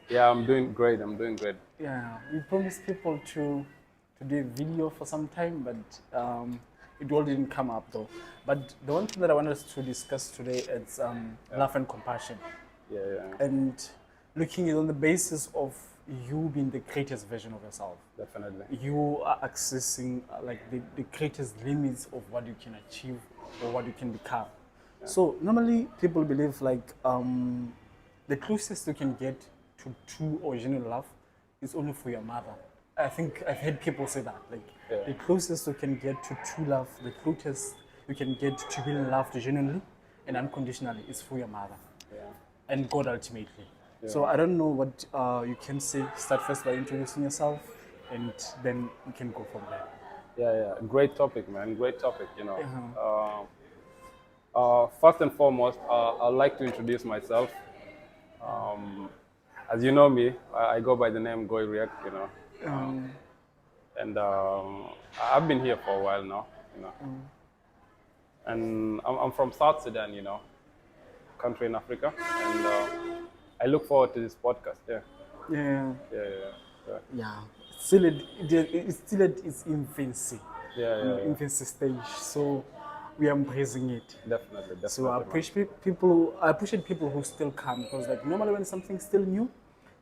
Yeah, I'm doing great. I'm doing great. Yeah, we promised people to do a video for some time, but it all didn't come up though. But the one thing that I want us to discuss today is Yeah, love and compassion, yeah, yeah, and looking at on the basis of you being the greatest version of yourself. definitely. You are accessing like the greatest limits of what you can achieve or what you can become. So normally people believe like the closest you can get to true original love is only for your mother. I think I've heard people say that like Yeah, the closest you can get to true love, the closest you can get to being loved genuinely and unconditionally is for your mother yeah, and God ultimately. yeah, So I don't know what you can say. Start first by introducing yourself, and then we can go from there. yeah, yeah. Great topic, man. Great topic. First and foremost, I'd like to introduce myself. Um, as you know me, I go by the name Goy React. And I've been here for a while now. You know, and I'm from South Sudan. Country in Africa, and I look forward to this podcast. Yeah, Yeah, yeah, yeah, yeah, yeah. It's still at its infancy, yeah, in yeah, the yeah. infancy stage. So we are embracing it. Definitely, So I definitely, man. appreciate people. I appreciate people who still come because, like, normally when something's still new,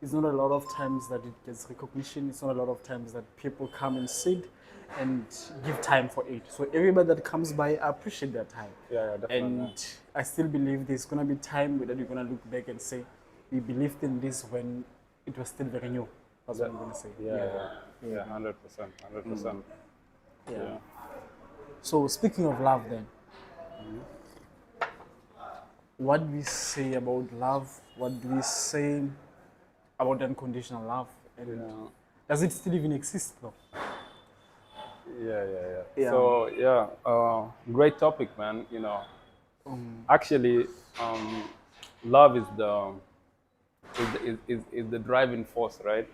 it's not a lot of times that it gets recognition. It's not a lot of times that people come and sit and give time for it. So everybody that comes by, I appreciate their time. Yeah, yeah, definitely. And I still believe there's gonna be time that you're gonna look back and say, we believed in this when it was still very new. That's what I'm gonna say. Yeah, yeah, yeah, 100%, 100%. Yeah. Yeah. So speaking of love, then, what do we say about love? What do we say about unconditional love? And Yeah, does it still even exist though? yeah, yeah, yeah. Yeah. So yeah, great topic, man. Actually, um, love is the driving force, right?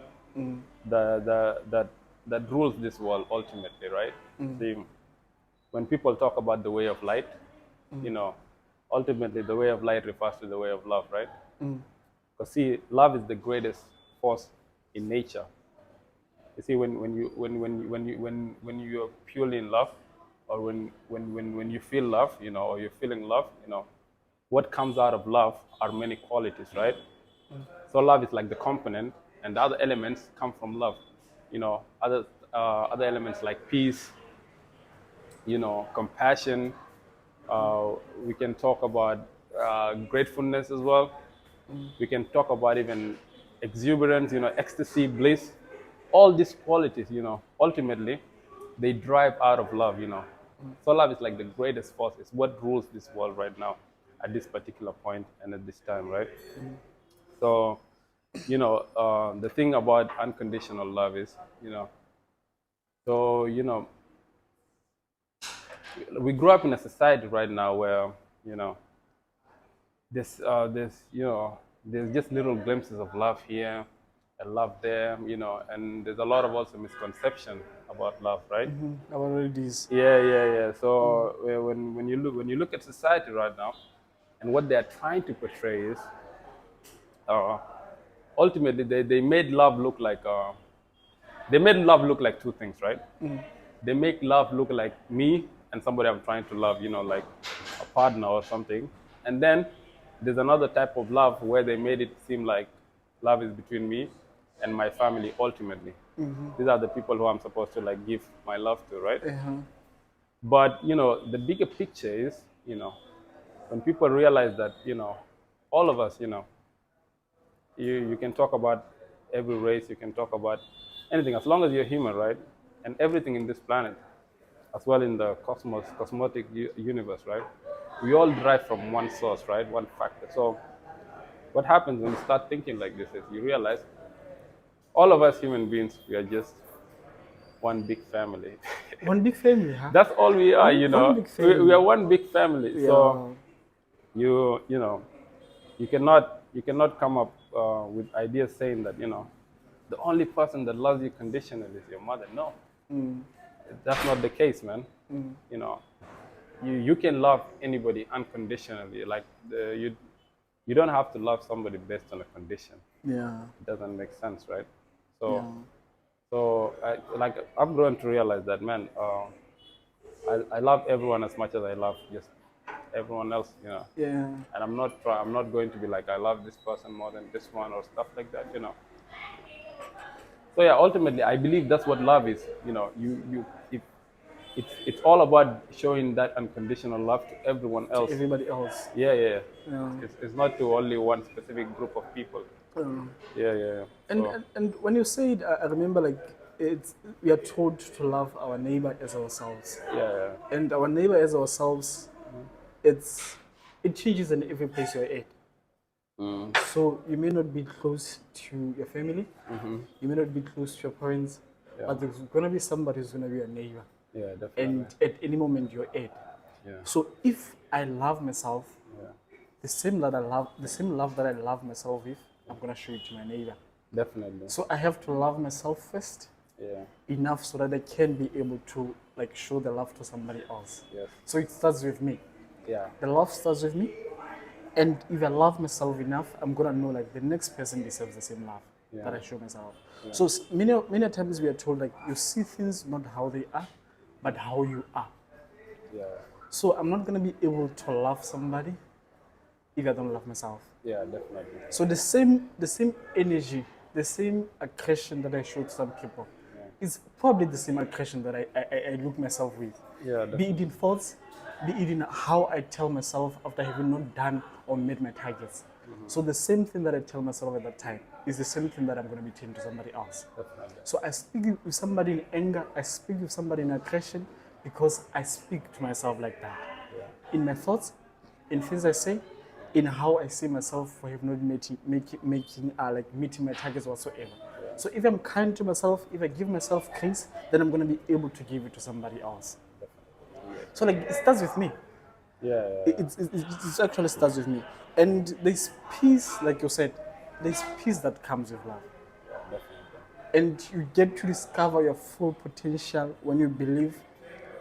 That rules this world ultimately, right? See, when people talk about the way of light, you know, ultimately the way of light refers to the way of love, right? Because see, love is the greatest force in nature. You see, when you are purely in love, or when you feel love, or you're feeling love, what comes out of love are many qualities, right? So love is like the component, and the other elements come from love. Other elements like peace, compassion. We can talk about gratefulness as well. We can talk about even exuberance, ecstasy, bliss. All these qualities, ultimately, they drive out of love. So love is like the greatest force. It's what rules this world right now at this particular point and at this time, right? So, the thing about unconditional love is, so, we grew up in a society right now where, you know, there's just little glimpses of love here and love there, and there's a lot of also misconception about love, right? About all these. Yeah, yeah, yeah. So when you look at society right now, and what they are trying to portray is, uh, ultimately they made love look like two things, right? They make love look like me and somebody I'm trying to love, like a partner or something. And then there's another type of love where they made it seem like love is between me and my family ultimately. These are the people who I'm supposed to like give my love to, right? But the bigger picture is, when people realize that, all of us, you can talk about every race, you can talk about anything as long as you're human, right? And everything in this planet, as well in the cosmotic universe, right? We all derive from one source, right? One factor. So what happens when you start thinking like this is you realize all of us human beings, we are just one big family. One big family, huh? That's all we are, One big we are family. one big family. So Yeah. you cannot come up with ideas saying that the only person that loves you conditionally is your mother. No, that's not the case, man. You know, you can love anybody unconditionally. Like you don't have to love somebody based on a condition. Yeah. It doesn't make sense, right? So, Yeah. I've grown to realize that, man, I love everyone as much as I love just everyone else, you know. Yeah. And I'm not going to be like, I love this person more than this one or stuff like that, you know. So yeah, ultimately, I believe that's what love is. You know, if it's all about showing that unconditional love to everyone To else. everybody else. Yeah, yeah. Yeah. Yeah. It's not to only one specific group of people. Um, Yeah, yeah, yeah. and, So and and when you say it, I remember like it's we are told to love our neighbor as ourselves, yeah, yeah. and our neighbor as ourselves. It's it changes in every place you're at. Mm, So you may not be close to your family, you may not be close to your parents, yeah, but there's gonna be somebody who's gonna be a neighbor, yeah, definitely. and at any moment you're at. Yeah, So if I love myself, yeah, the same love that I love myself with, I'm gonna show it to my neighbor. definitely. So I have to love myself first Yeah, enough so that I can be able to like show the love to somebody else. yes, So it starts with me. yeah, The love starts with me, and if I love myself enough, I'm gonna know like the next person deserves the same love that I show myself. So many times we are told like you see things not how they are, but how you are. yeah, So I'm not gonna be able to love somebody if I don't love myself. yeah, definitely. So the same energy, the same aggression that I show to some people is probably the same aggression that I look myself with. Yeah, Be it definitely. in thoughts, be it in how I tell myself after having not done or met my targets. So the same thing that I tell myself at that time is the same thing that I'm going to be telling to somebody else. Definitely. So I speak with somebody in anger, I speak with somebody in aggression because I speak to myself like that. In my thoughts, in things I say, in how I see myself for have not meeting my targets whatsoever. So if I'm kind to myself, if I give myself grace, then I'm going to be able to give it to somebody else. So like it starts with me. Yeah, yeah, It actually starts with me. And there's peace, like you said, there's peace that comes with love. definitely. And you get to discover your full potential when you believe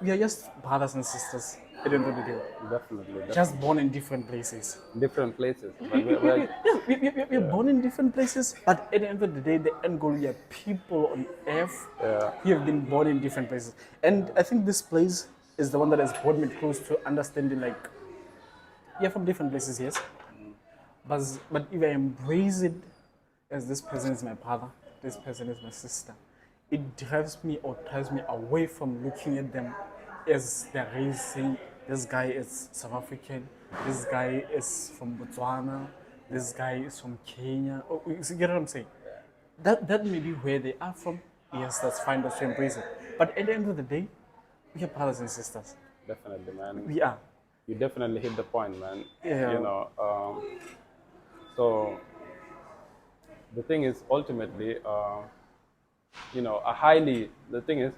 we are just brothers and sisters at the end of the day. Definitely. Just born in different places. Different places. But We're born in different places, but at the end of the day, the end goal, we are people on earth who have been born in different places. And I think this place is the one that has brought me close to understanding, like, you're from different places, yes, but if I embrace it as this person is my brother, this person is my sister, it drives me away from looking at them as they're raising. This guy is South African, this guy is from Botswana, this guy is from Kenya. Oh, you get what I'm saying? That may be where they are from. Yes, that's fine, that's to embrace it. But at the end of the day, we are brothers and sisters. definitely, man. We are. You definitely hit the point, man. Yeah. You know, so the thing is, ultimately, you know, the thing is,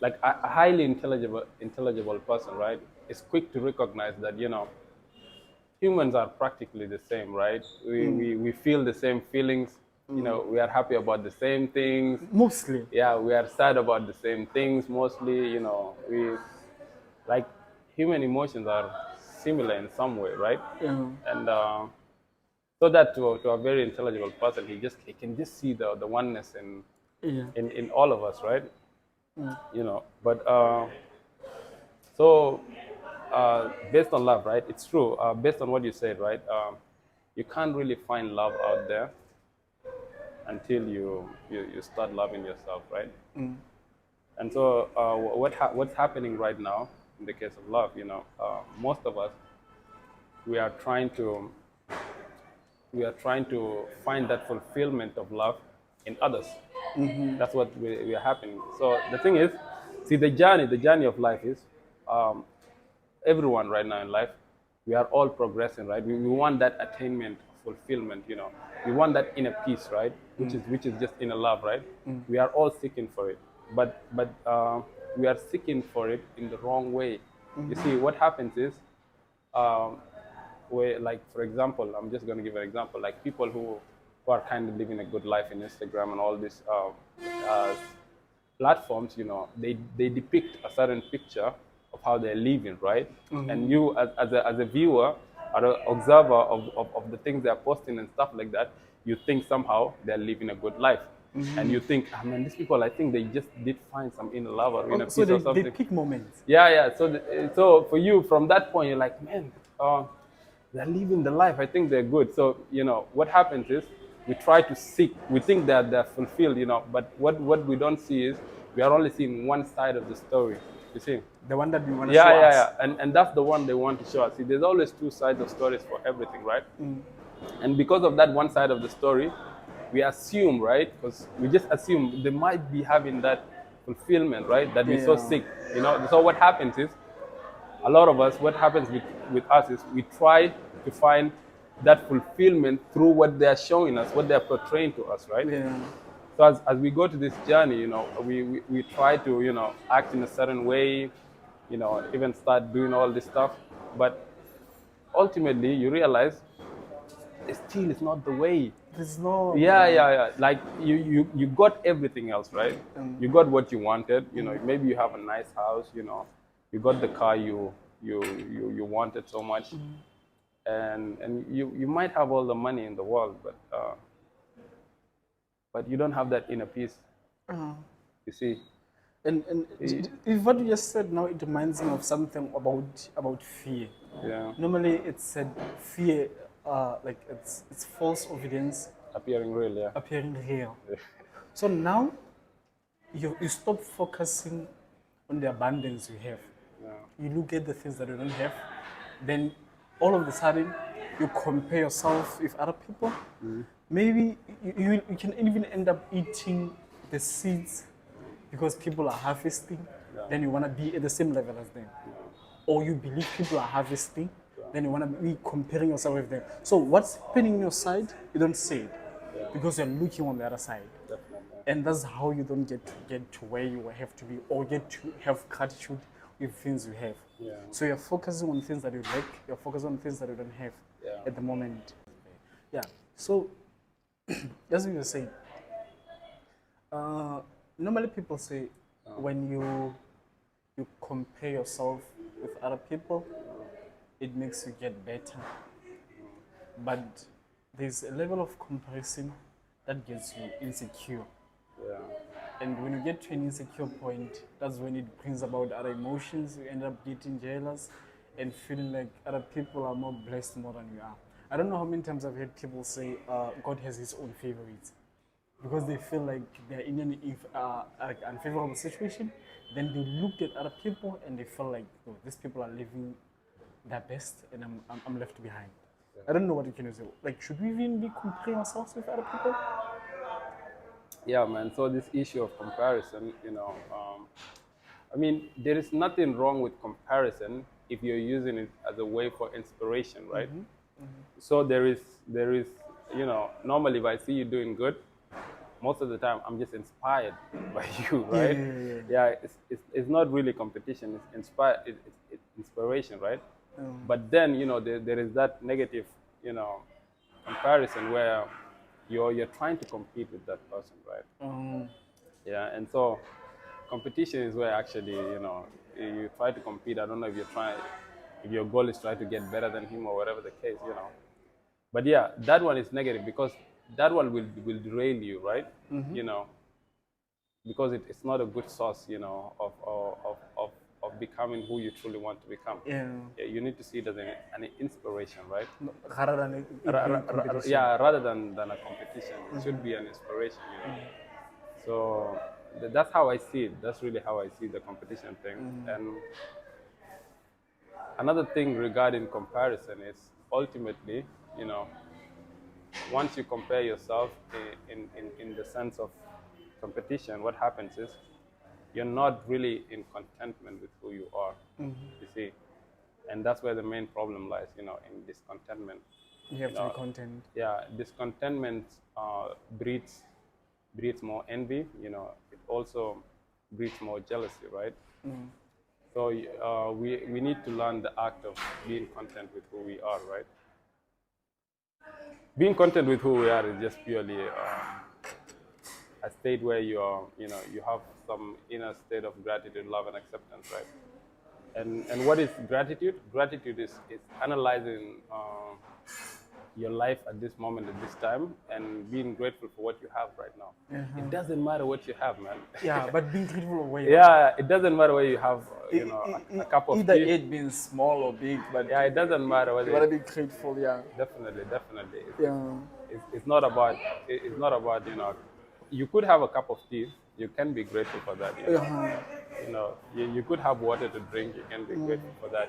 like a highly intelligible person, right, is quick to recognize that, you know, humans are practically the same, right? We feel the same feelings. You know, we are happy about the same things. Mostly. Yeah, we are sad about the same things mostly. You know, we like human emotions are similar in some way, right? And so that to a very intelligible person, he can just see the oneness Yeah. in all of us, right? You know, but so based on love, right? It's true. Based on what you said, right? You can't really find love out there until you start loving yourself, right? And so what's happening right now in the case of love, you know, most of us we are trying to find that fulfillment of love in others. That's what we are happening. So the thing is, see, the journey of life is um, everyone right now in life, we are all progressing, right? We want that attainment, fulfillment, you know. We want that inner peace, right? Which is just inner love, right? We are all seeking for it, but we are seeking for it in the wrong way. You see, what happens is, where, like, for example, I'm just going to give an example, like people who are kind of living a good life in Instagram and all these platforms, you know, they depict a certain picture of how they're living, right? And you, as a viewer or an observer of the things they're posting and stuff like that, you think somehow they're living a good life. And you think, I mean, these people, I think they just did find some inner love or inner So peace or they something. pick moments. Yeah, yeah. So for you, from that point, you're like, man, they're living the life. I think they're good. So what happens is we try to seek. We think that they're fulfilled, but what we don't see is we are only seeing one side of the story. You see? The one that we want to Yeah, show yeah, us. yeah. And that's the one they want to show us. See, there's always two sides of stories for everything, right? And because of that one side of the story, we assume, right? Because we just assume they might be having that fulfillment, right? That we're so Yeah. sick, So what happens is, a lot of us, what happens with us is we try to find that fulfillment through what they're showing us, what they're portraying to us, right? Yeah. So as we go to this journey, we try to, act in a certain way, even start doing all this stuff. But ultimately, you realize it still is not the way. There's no. Yeah, yeah, yeah. Like you got everything else, right? You got what you wanted. Maybe you have a nice house. You got the car you wanted so much, and you might have all the money in the world, but you don't have that inner peace. You see? And if what you just said now, it reminds me of something about fear. Yeah, Normally, it's said fear, like it's false evidence appearing real. Yeah, appearing real. So now you stop focusing on the abundance you have. yeah, You look at the things that you don't have, then all of a sudden you compare yourself with other people. Maybe you can even end up eating the seeds because people are harvesting, then you want to be at the same level as them. Or you believe people are harvesting, then you want to be comparing yourself with them. So what's happening on your side, you don't see it because you're looking on the other side. definitely. And that's how you don't get to where you have to be or get to have gratitude with things you have. Yeah. So you're focusing on things that you lack, you're focusing on things that you don't have Yeah. at the moment. Yeah. So as we were saying, normally people say when you compare yourself with other people, it makes you get better. But there's a level of comparison that gets you insecure. Yeah. And when you get to an insecure point, that's when it brings about other emotions. You end up getting jealous and feeling like other people are more blessed more than you are. I don't know how many times I've heard people say God has his own favorites because they feel like they're in an like unfavorable situation. Then they look at other people and they feel like, oh, these people are living their best and I'm left behind. I don't know what you can say. Like, should we even be comparing ourselves with other people? Yeah, man. So this issue of comparison, I mean, there is nothing wrong with comparison if you're using it as a way for inspiration, right? So there is, normally if I see you doing good, most of the time I'm just inspired by you, right? Yeah, it's not really competition. It's it's inspiration, right? But then there is that negative, comparison where you're trying to compete with that person, right? Yeah, and so competition is where actually you try to compete. I don't know if your goal is try to get better than him or whatever the case. But yeah, that one is negative because that one will derail you, right? Because it's not a good source, of becoming who you truly want to become. Yeah. Yeah, you need to see it as an inspiration, right? Rather than it being competition. Yeah, rather than a competition, it should be an inspiration. So that's how I see it. That's really how I see the competition thing. And another thing regarding comparison is ultimately, once you compare yourself in the sense of competition, what happens is you're not really in contentment with who you are, you see. And that's where the main problem lies, in discontentment. You have to be content. Yeah, discontentment breeds more envy. It also breeds more jealousy, right? So we need to learn the act of being content with who we are, right? Being content with who we are is just purely a state where you have some inner state of gratitude, love, and acceptance, right? And what is gratitude? Gratitude is analyzing your life at this moment, at this time, and being grateful for what you have right now. It doesn't matter what you have, man. Yeah, but being grateful of where you are. Yeah, it doesn't matter where you have, a cup of Either tea. it being small or big, but Yeah, it doesn't matter you whether gotta be grateful. Yeah, definitely, definitely. yeah, It's not about, it's not about, you could have a cup of tea, you can be grateful for that. You could have water to drink, you can be grateful for that.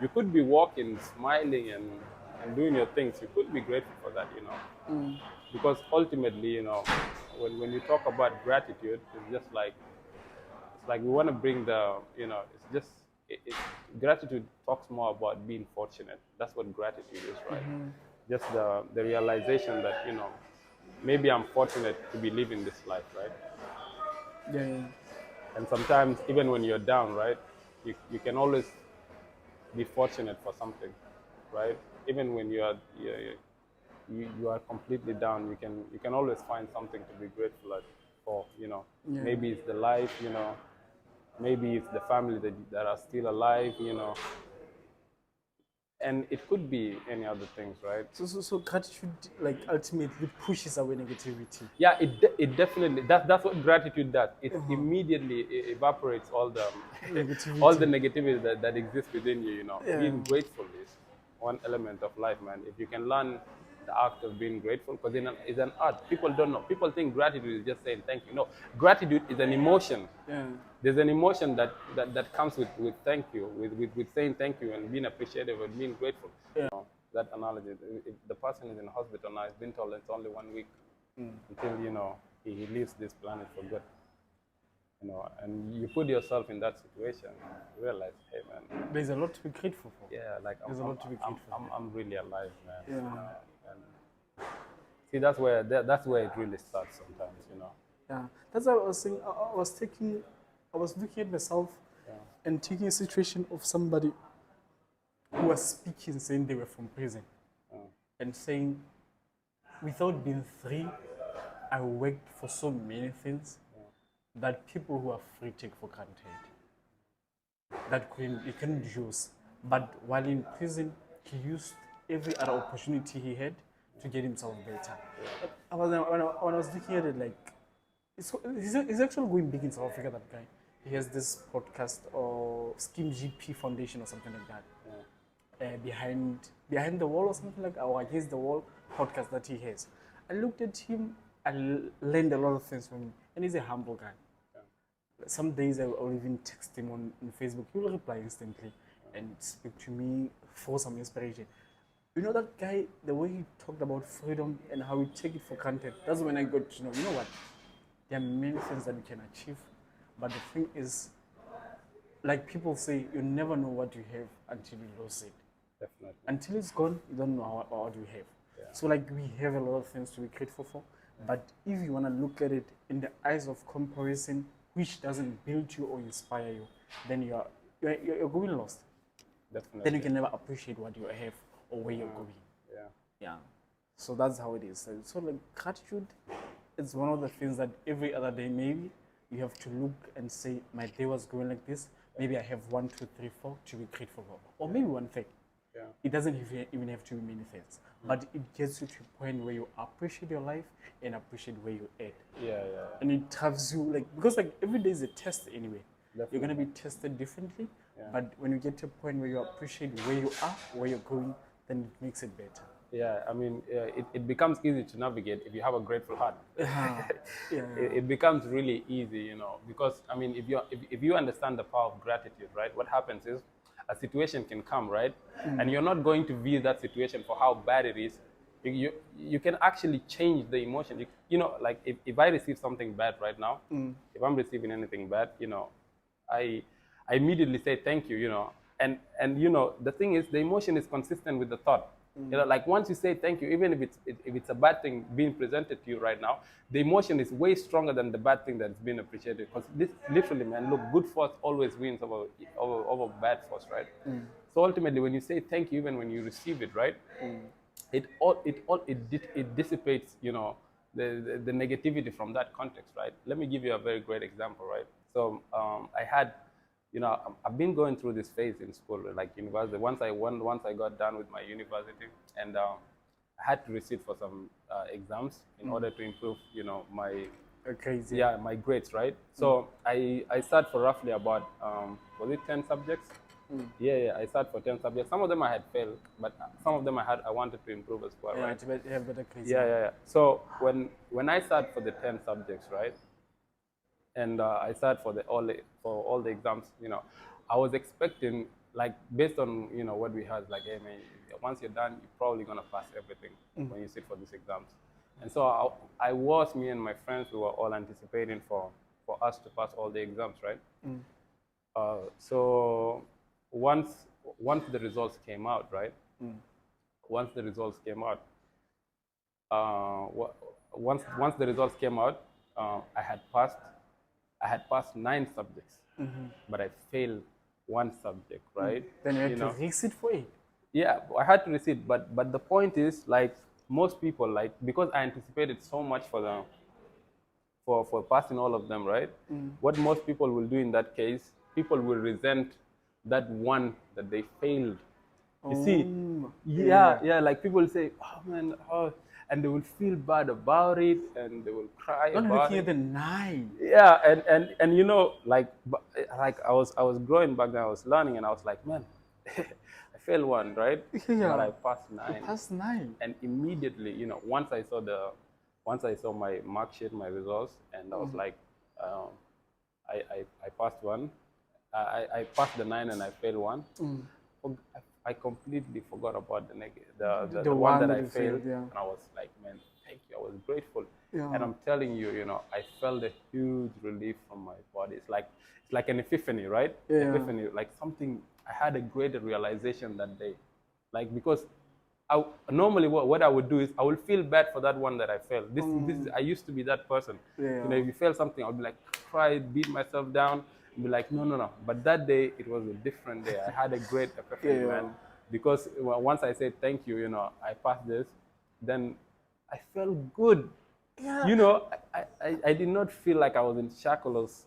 You could be walking, smiling, and doing your things, you could be grateful for that. Because ultimately, when you talk about gratitude, it's like we want to bring it's just gratitude talks more about being fortunate. That's what gratitude is, right? Just the realization that maybe I'm fortunate to be living this life, right? yeah. And sometimes even when you're down, right, you can always be fortunate for something, right? Even when you are completely down, you can always find something to be grateful for. Yeah. Maybe it's the life, maybe it's the family that are still alive, and it could be any other things, right? So gratitude like ultimately pushes away negativity. Yeah, it definitely, that's what gratitude does. It immediately evaporates all the all the Negativity. negativity that exists within you. Yeah. Being grateful is one element of life, man. If you can learn the act of being grateful, because it's an art. People don't know. People think gratitude is just saying thank you. No, gratitude is an emotion. Yeah. There's an emotion that comes with thank you, with saying thank you and being appreciative and being grateful. That analogy, if the person is in hospital now, has been told it's only 1 week until he leaves this planet for good. And you put yourself in that situation, you realize, hey man, There's a lot to be grateful for. yeah, like There's a lot to be grateful I'm really alive, man. Yeah. And see, that's where it really starts sometimes. Yeah. That's what I was saying. I was looking at myself and taking a situation of somebody who was speaking, saying they were from prison, and saying, without being free, I worked for so many things that people who are free take for granted. That he couldn't use. But while in prison, he used every other opportunity he had to get himself better. When I was looking at it, like, he's actually going big in South Africa, that guy. He has this podcast or Scheme GP Foundation or something like that. Behind the wall or something like that, or against the wall podcast that he has. I looked at him, I learned a lot of things from him, and he's a humble guy. Some days I'll even text him on Facebook. He will reply instantly and speak to me for some inspiration. That guy, the way he talked about freedom and how we take it for granted, that's when I got to know, what? There are many things that we can achieve, but the thing is, like people say, you never know what you have until you lose it. Definitely. Until it's gone, you don't know what you have. Yeah. So like we have a lot of things to be grateful for, but if you want to look at it in the eyes of comparison, which doesn't build you or inspire you, then you're going lost. Definitely. Then you can never appreciate what you have or where you're going. Yeah. Yeah. So that's how it is. So like gratitude is one of the things that every other day maybe you have to look and say, my day was going like this. Maybe I have 1, 2, 3, 4 to be grateful for, or maybe one thing. Yeah. It doesn't even have to be many things, but it gets you to a point where you appreciate your life and appreciate where you're at. Yeah. And it drives you, because every day is a test anyway. Definitely. You're gonna be tested differently, but when you get to a point where you appreciate where you are, where you're going, then it makes it better. Yeah, I mean, it becomes easy to navigate if you have a grateful heart. It becomes really easy, because I mean, if you understand the power of gratitude, right? What happens is a situation can come, right? And you're not going to view that situation for how bad it is. You can actually change the emotion. Like if I receive something bad right now, if I'm receiving anything bad, I immediately say thank you, and the thing is, the emotion is consistent with the thought. Like once you say thank you, even if it's a bad thing being presented to you right now, the emotion is way stronger than the bad thing that's being appreciated. Because this literally, man, look, good force always wins over bad force, right? So ultimately, when you say thank you, even when you receive it, right, it dissipates, the negativity from that context, right? Let me give you a very great example, right? So I had. I've been going through this phase in school, like university. Once I got done with my university, and I had to resit for some exams in order to improve, my Crazy. yeah, my grades, right? So I sat for roughly about was it 10 subjects? Yeah, I sat for 10 subjects. Some of them I had failed, but some of them I wanted to improve as well, Yeah, right? to have better crazy. Yeah. So when I sat for the 10 subjects, right, and I sat for for all the exams, I was expecting, like, based on what we had, like, hey man, once you're done, you're probably gonna pass everything when you sit for these exams. And so me and my friends, we were all anticipating for us to pass all the exams, right? So once once the results came out, right? Once the results came out, uh, once the results came out, I had passed. I had passed 9 subjects, but I failed one subject, right? Then you had You to know, resit for it. yeah, I had to receipt, but the point is, like, most people, like, because I anticipated so much for them, for passing all of them, right? What most people will do in that case, people will resent that one that they failed. You see, yeah, like people say, oh man, oh, and they will feel bad about it, and they will cry Not about looking it. at the 9. Yeah, and like I was growing back then, I was learning, and I was like, man, I failed one, right? But I Yeah. passed You 9. passed 9. And immediately, once I saw my mark sheet, my results, and I was like, um, I passed one. I passed the 9 and I failed one. I completely forgot about the The one one that that I you failed, failed, yeah. and I was like, man, thank you. I was grateful, Yeah. and I'm telling you, I felt a huge relief from my body. It's like an epiphany, right? Yeah. Epiphany, like something. I had a greater realization that day, like, because normally what I would do is I will feel bad for that one that I failed. This is, I used to be that person. Yeah. If you fail something, I'll be like, cry, beat myself down, and be like, no. But that day it was a different day. I had a great epiphany, Yeah. man, because once I said thank you, I passed this, then I felt good. Yeah. I did not feel like I was in shackles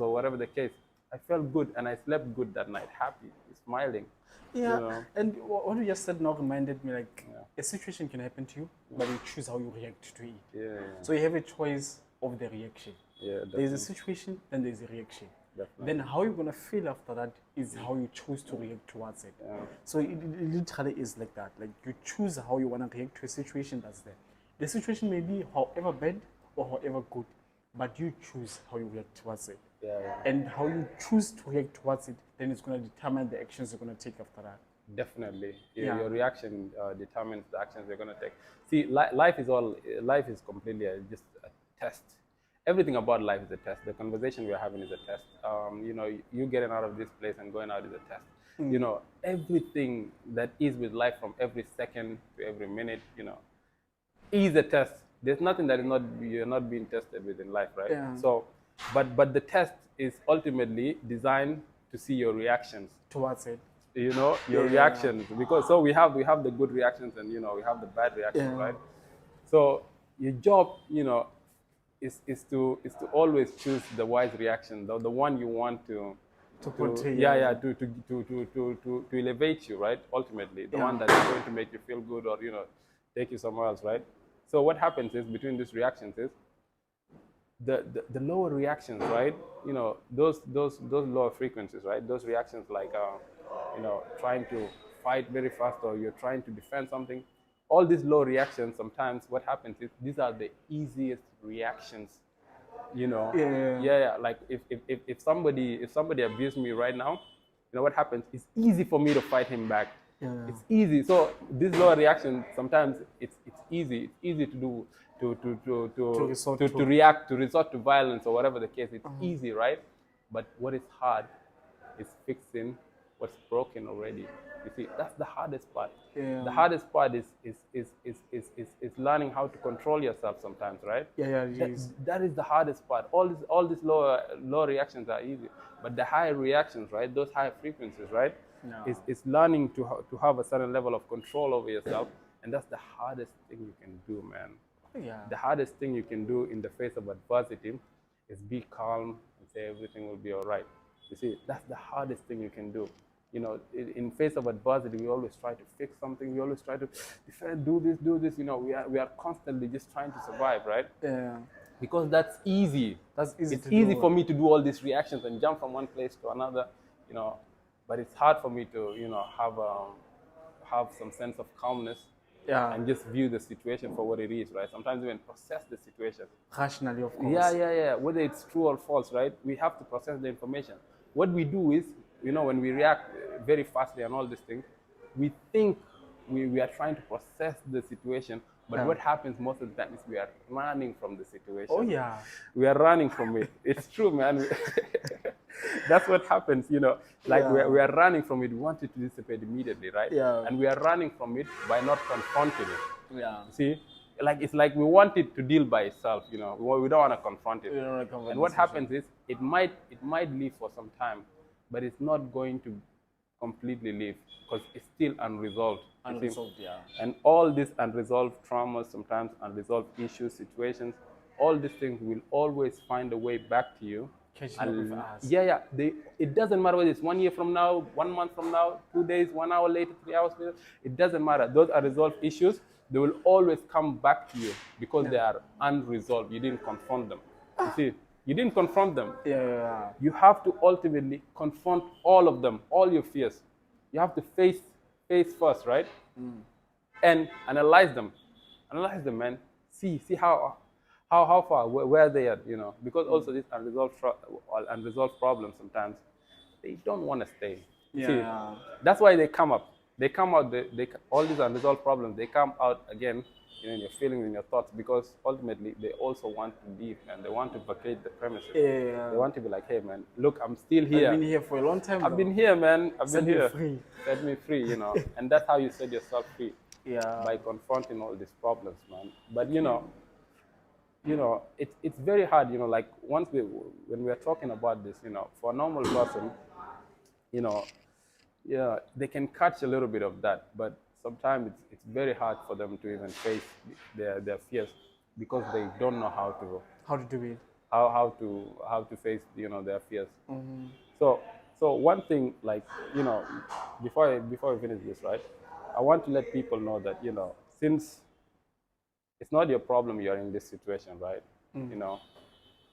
or whatever the case. I felt good and I slept good that night, happy, smiling. Yeah, You know, and what you just said now reminded me, like, a situation can happen to you, but you choose how you react to it. yeah, So you have a choice of the reaction. yeah, There's a definitely. situation, then there's a reaction. Definitely. Then how you're gonna feel after that is how you choose to react towards it. Yeah. So it literally is like that. Like, you choose how you wanna react to a situation that's there. The situation may be however bad or however good, but you choose how you react towards it. Yeah. And how you choose to react towards it, then it's gonna determine the actions you're gonna take after that. Definitely, Yeah. your reaction determines the actions you're going to take. See, life is completely just a test. Everything about life is a test. The conversation we're having is a test. You getting out of this place and going out is a test. Everything that is with life, from every second to every minute, is a test. There's nothing that is not you're not being tested with in life, right? Yeah. So, but the test is ultimately designed to see your reactions. Towards it. Your Yeah. reactions, because so we have the good reactions, and we have the bad reactions, Yeah. right? So your job, is to always choose the wise reaction, the one you want to portray, yeah, yeah. to elevate you, right? Ultimately, the Yeah. one that is going to make you feel good, or take you somewhere else, right? So what happens is, between these reactions is the lower reactions, right? Those lower frequencies, right? Those reactions, like trying to fight very fast, or you're trying to defend something. All these low reactions, sometimes what happens is, these are the easiest reactions. Yeah. Like, if somebody abused me right now, what happens? It's easy for me to fight him back. Yeah. It's easy. So this lower reaction, sometimes it's easy. It's easy to do resort to react, to resort to violence, or whatever the case. It's easy, right? But what is hard is fixing what's broken already. You see, that's the hardest part. Yeah. The hardest part is learning how to control yourself sometimes, right? Yeah, it is. That is the hardest part. All these lower reactions are easy, but the higher reactions, right? Those higher frequencies, right? No. Is learning to have a certain level of control over yourself, and that's the hardest thing you can do, man. Yeah. The hardest thing you can do in the face of adversity is be calm and say everything will be all right. You see, that's the hardest thing you can do. you know, in face of adversity, we always try to fix something. We always try to defend, do this, do this. You know, we are constantly just trying to survive, right? Yeah. Because that's easy. That's easy It's to easy do. for me to do all these reactions and jump from one place to another, you know, but it's hard for me to, you know, have some sense of calmness Yeah. and just view the situation for what it is, right? Sometimes even process the situation. Rationally, of course. Yeah. Whether it's true or false, right? We have to process the information. What we do is, you know, when we react very fastly and all these things, we think we are trying to process the situation, but Yeah. what happens most of the time is we are running from the situation. Oh yeah. We are running from it. It's true, man. That's what happens, you know. Like Yeah. we are running from it. We want it to dissipate immediately, right? Yeah. And we are running from it by not confronting it. Yeah. See, like it's like we want it to deal by itself, you know. We don't want to confront it. We don't wanna confront And what the happens is it might live for some time, but it's not going to completely live because it's still unresolved. You see? Unresolved, yeah. And all these unresolved traumas, sometimes unresolved issues, situations, all these things will always find a way back to you. Catching up with us. Yeah. It doesn't matter whether it's 1 year from now, 1 month from now, 2 days, 1 hour later, 3 hours later. It doesn't matter. Those unresolved issues. They will always come back to you because they are unresolved. You didn't confront them. You see, you didn't confront them. Yeah. You have to ultimately confront all of them, all your fears. You have to face first, right? And analyze them, man. See how far where they are, you know. Because also these unresolved problems sometimes they don't want to stay. Yeah. See, that's why they come up. They come out. They all these unresolved problems. They come out again, you know, in your feelings, in your thoughts, because ultimately they also want to leave and they want to vacate the premises. Yeah. They want to be like, hey man, look, I'm still here. I've been here for a long time. I've been here, man. I've Set been me here. free. Set me free, you know. And that's how you set yourself free. Yeah. By confronting all these problems, man. But you know, it's very hard, you know. Like when we're talking about this, you know, for a normal person, you know, yeah, they can catch a little bit of that, but sometimes it's very hard for them to even face their fears because they don't know how to do it. how to face, you know, their fears. So one thing, like, you know, before we finish this, right, I want to let people know that, you know, since it's not your problem you're in this situation, right? You know,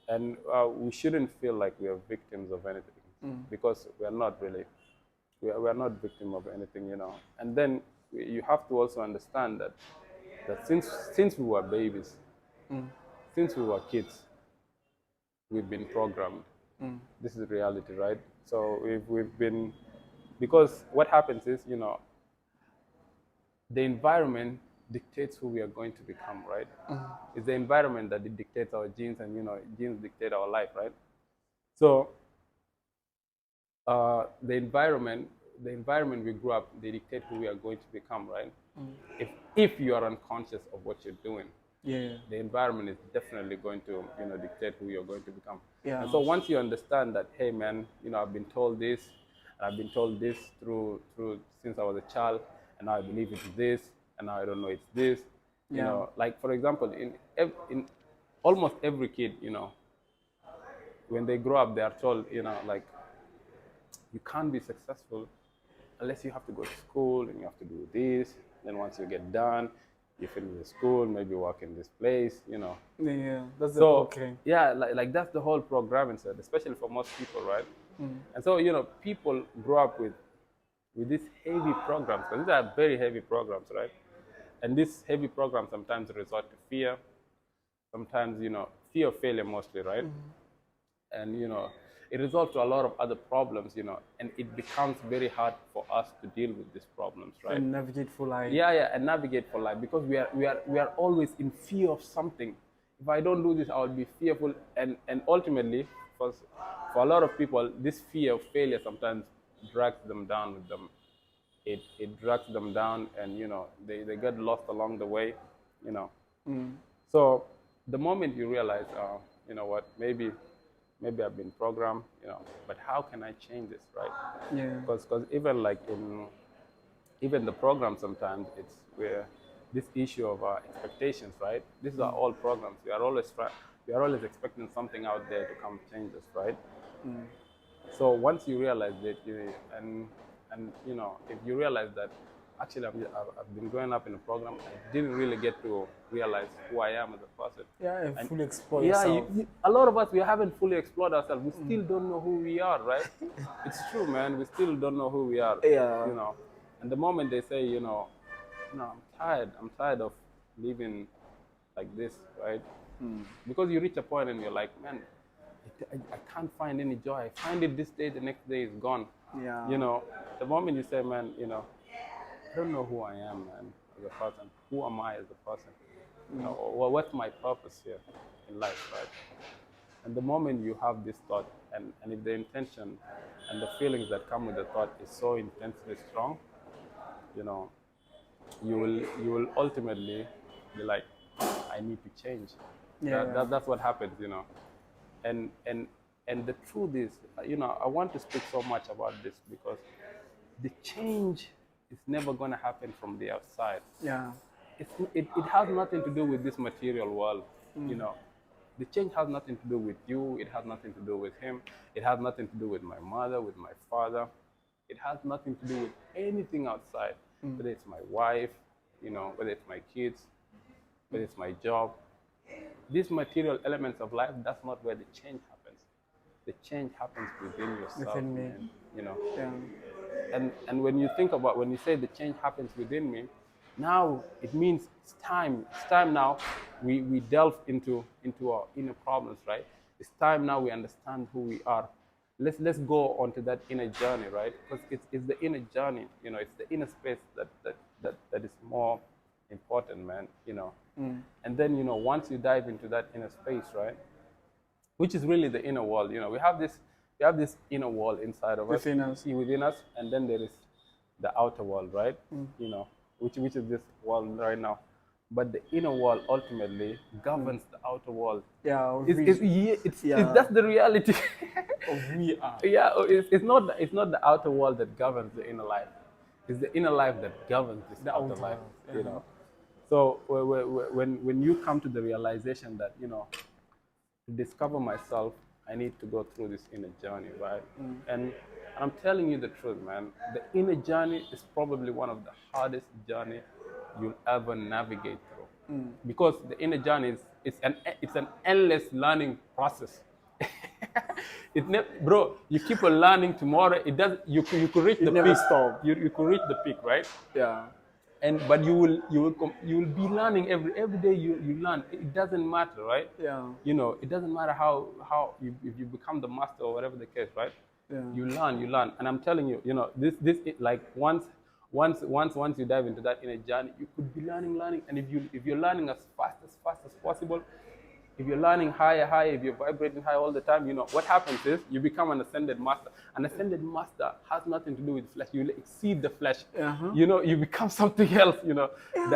and we shouldn't feel like we are victims of anything because we are not really. We are not victim of anything, you know. And then you have to also understand that since we were babies, since we were kids, we've been programmed. This is reality, right? So we've been, because what happens is, you know, the environment dictates who we are going to become, right? It's the environment that dictates our genes, and, you know, genes dictate our life, right? So the environment we grew up, they dictate who we are going to become, right? If you are unconscious of what you're doing, the environment is definitely going to, you know, dictate who you're going to become. And so once you understand that, hey man, you know, I've been told this, and I've been told this through since I was a child, and now I believe it's this, and now I don't know it's this. You know, like for example, in almost every kid, you know, when they grow up, they are told, you know, like, you can't be successful unless you have to go to school and you have to do this. Then once you get done, you finish the school, maybe work in this place, you know. Yeah, that's So, okay. yeah, like that's the whole programming set, especially for most people, right? And so, you know, people grow up with these heavy programs, because these are very heavy programs, right? And these heavy programs sometimes resort to fear, sometimes, you know, fear of failure mostly, right? And, you know, it results to a lot of other problems, you know, and it becomes very hard for us to deal with these problems, right? And navigate for life. Yeah, and navigate for life, because we are always in fear of something. If I don't do this, I will be fearful, and ultimately, for a lot of people, this fear of failure sometimes drags them down with them. It drags them down, and, you know, they get lost along the way, you know. So the moment you realize, you know what, maybe I've been programmed, you know, but how can I change this, right? Yeah. Because even like even the program, sometimes it's where this issue of expectations, right? These are all programs. We are always expecting something out there to come change us, right? So once you realize that, and And you know, if you realize that actually I've been growing up in a program, I didn't really get to realize who I am as a person. Yeah, And fully explore yeah, yourself. a lot of us, we haven't fully explored ourselves. We still don't know who we are, right? It's true, man. We still don't know who we are, Yeah. you know. And the moment they say, I'm tired of living like this, right? Because you reach a point and you're like, man, I can't find any joy. I find it this day, the next day is gone. Yeah. You know, the moment you say, man, I don't know who I am, man, as a person. Who am I as a person? You know, or what's my purpose here in life, right? And the moment you have this thought, and if the intention and the feelings that come with the thought is so intensely strong, you know, you will ultimately be like, I need to change. Yeah. That's what happens, you know. And the truth is, I want to speak so much about this because the change is never going to happen from the outside. Yeah. It has nothing to do with this material world, you know. The change has nothing to do with you. It has nothing to do with him. It has nothing to do with my mother, with my father. It has nothing to do with anything outside, whether it's my wife, whether it's my kids, whether it's my job. These material elements of life, that's not where the change happens. The change happens within yourself, Within me. man, you know. Yeah. And when you say the change happens within me, now it means it's time. It's time now we delve into our inner problems, right? It's time now we understand who we are. Let's go onto that inner journey, right? Because it's the inner journey, it's the inner space that is more important, man, And then, once you dive into that inner space, right? Which is really the inner world. We have this inner world inside of us, Within us. see within us, and then there is the outer world, right? Which is this world right now. But the inner world ultimately governs the outer world. Yeah. That's the reality. Of we are. Yeah, it's not the outer world that governs the inner life. It's the inner life that governs this The outer outer life. world, You know. So when you come to the realization that to discover myself, I need to go through this inner journey, right? And I'm telling you the truth, man. The inner journey is probably one of the hardest journey you'll ever navigate through, because the inner journey it's an endless learning process. Bro, you keep on learning. Tomorrow it does. You could reach the never peak. stop. You could reach the peak, right? Yeah. But you will be learning every day. You learn. It doesn't matter, right? Yeah. It doesn't matter how if you become the master or whatever the case, right? Yeah. You learn, and I'm telling you, this like once you dive into that inner journey, you could be learning, and if you're learning as fast as possible, if you're learning higher, if you're vibrating high all the time, what happens is you become an ascended master. An ascended master has nothing to do with flesh. You exceed the flesh. You become something else.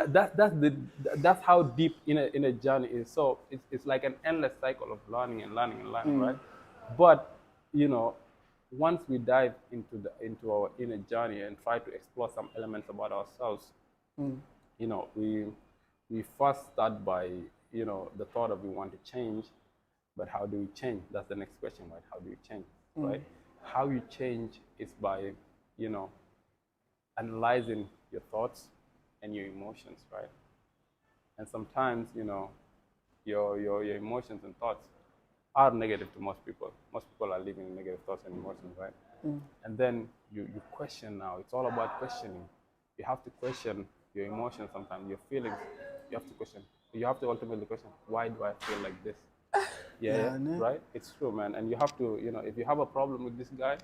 That's how deep inner journey is. So it's like an endless cycle of learning and learning and learning, right? But once we dive into our inner journey and try to explore some elements about ourselves, we first start by the thought of we want to change, but how do we change? That's the next question, right? How do you change, right? How you change is by analyzing your thoughts and your emotions, right? And sometimes your emotions and thoughts are negative to most people. Most people are living in negative thoughts and emotions, right? And then you question now. It's all about questioning. You have to question your emotions sometimes, your feelings. You have to question. You have to ultimately question, why do I feel like this? Yeah, right? It's true, man. And you have to, if you have a problem with this guy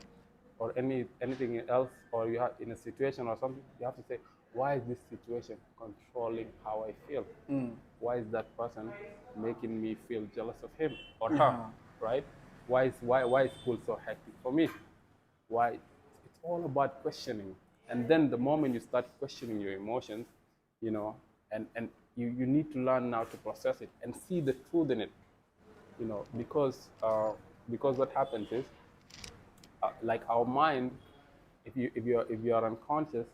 or anything else, or you have in a situation or something, you have to say, why is this situation controlling how I feel? Why is that person making me feel jealous of him or her, right? Why is school so hectic for me? Why? It's all about questioning. And then the moment you start questioning your emotions, and you need to learn now to process it and see the truth in it, because what happens is, like our mind, if you are unconscious,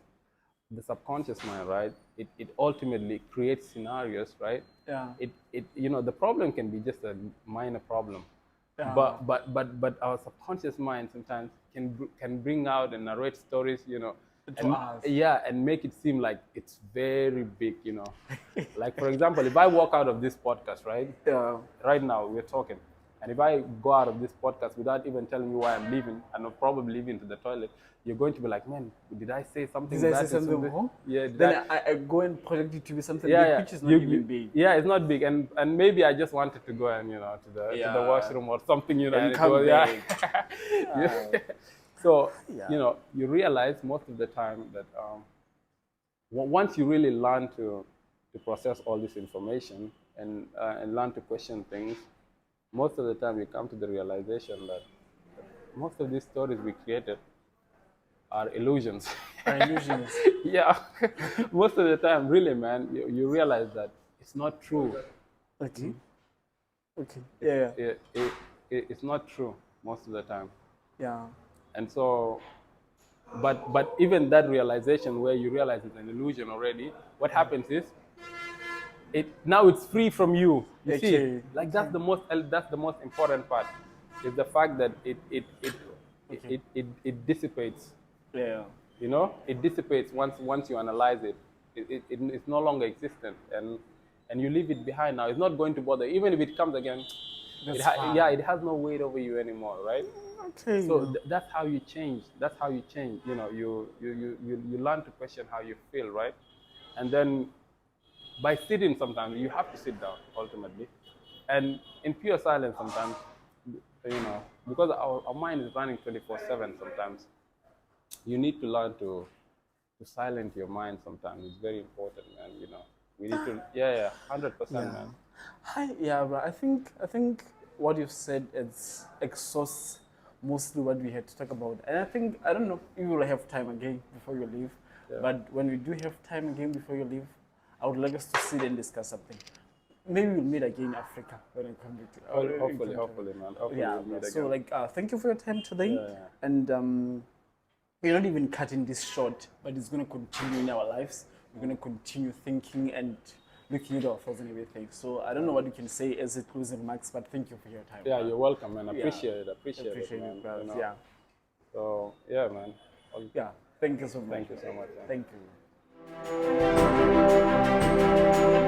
the subconscious mind, right? It ultimately creates scenarios, right? Yeah. The problem can be just a minor problem, but our subconscious mind sometimes can bring out and narrate stories, To us. and make it seem like it's very big, like for example, if I walk out of this podcast, right? Yeah. Right now we're talking, and if I go out of this podcast without even telling you why I'm leaving, and I'm probably leaving to the toilet, you're going to be like, man, did I say something? Did I that say is something something- wrong? Yeah. Then I go and project it to be something Yeah, big, yeah. which is not even big. Yeah, it's not big, and maybe I just wanted to go and to the Yeah. washroom or something, And it come was- back. Yeah. So Yeah. you realize most of the time that once you really learn to process all this information and learn to question things, most of the time you come to the realization that most of these stories we created are illusions. Illusions. Yeah, most of the time, really, man, you realize that it's not true. Okay. Okay. Yeah. It's not true most of the time. Yeah. And so, but even that realization where you realize it's an illusion already, what happens is, now it's free from you. You see, Okay. like that's the most important part, is the fact that it dissipates. Yeah. It dissipates once you analyze it. It's no longer existent, and you leave it behind now. It's not going to bother, even if it comes again. That's fine. It has no weight over you anymore, right? Okay. So that's how you change. That's how you change. You learn to question how you feel, right? And then by sitting, sometimes you have to sit down ultimately, and in pure silence sometimes, because our mind is running 24/7 sometimes. You need to learn to silence your mind sometimes. It's very important, man. We need to, 100%, man. Yeah, but I think what you've said is exhausts mostly what we had to talk about. And I don't know if you will have time again before you leave, but when we do have time again before you leave, I would like us to sit and discuss something. Maybe we'll meet again in Africa when I come back. Hopefully, man. Hopefully Yeah. we'll meet So again. thank you for your time today, and we're not even cutting this short, but it's going to continue in our lives. We're going to continue thinking and looking at our thoughts and everything. So I don't know what you can say as a closing remarks, but thank you for your time. Yeah, man. you're welcome, man. Yeah. Appreciate it, man. it, bro. Yeah. So yeah, man. Yeah. Thank you so much. Thank you so much. Man. Thank you.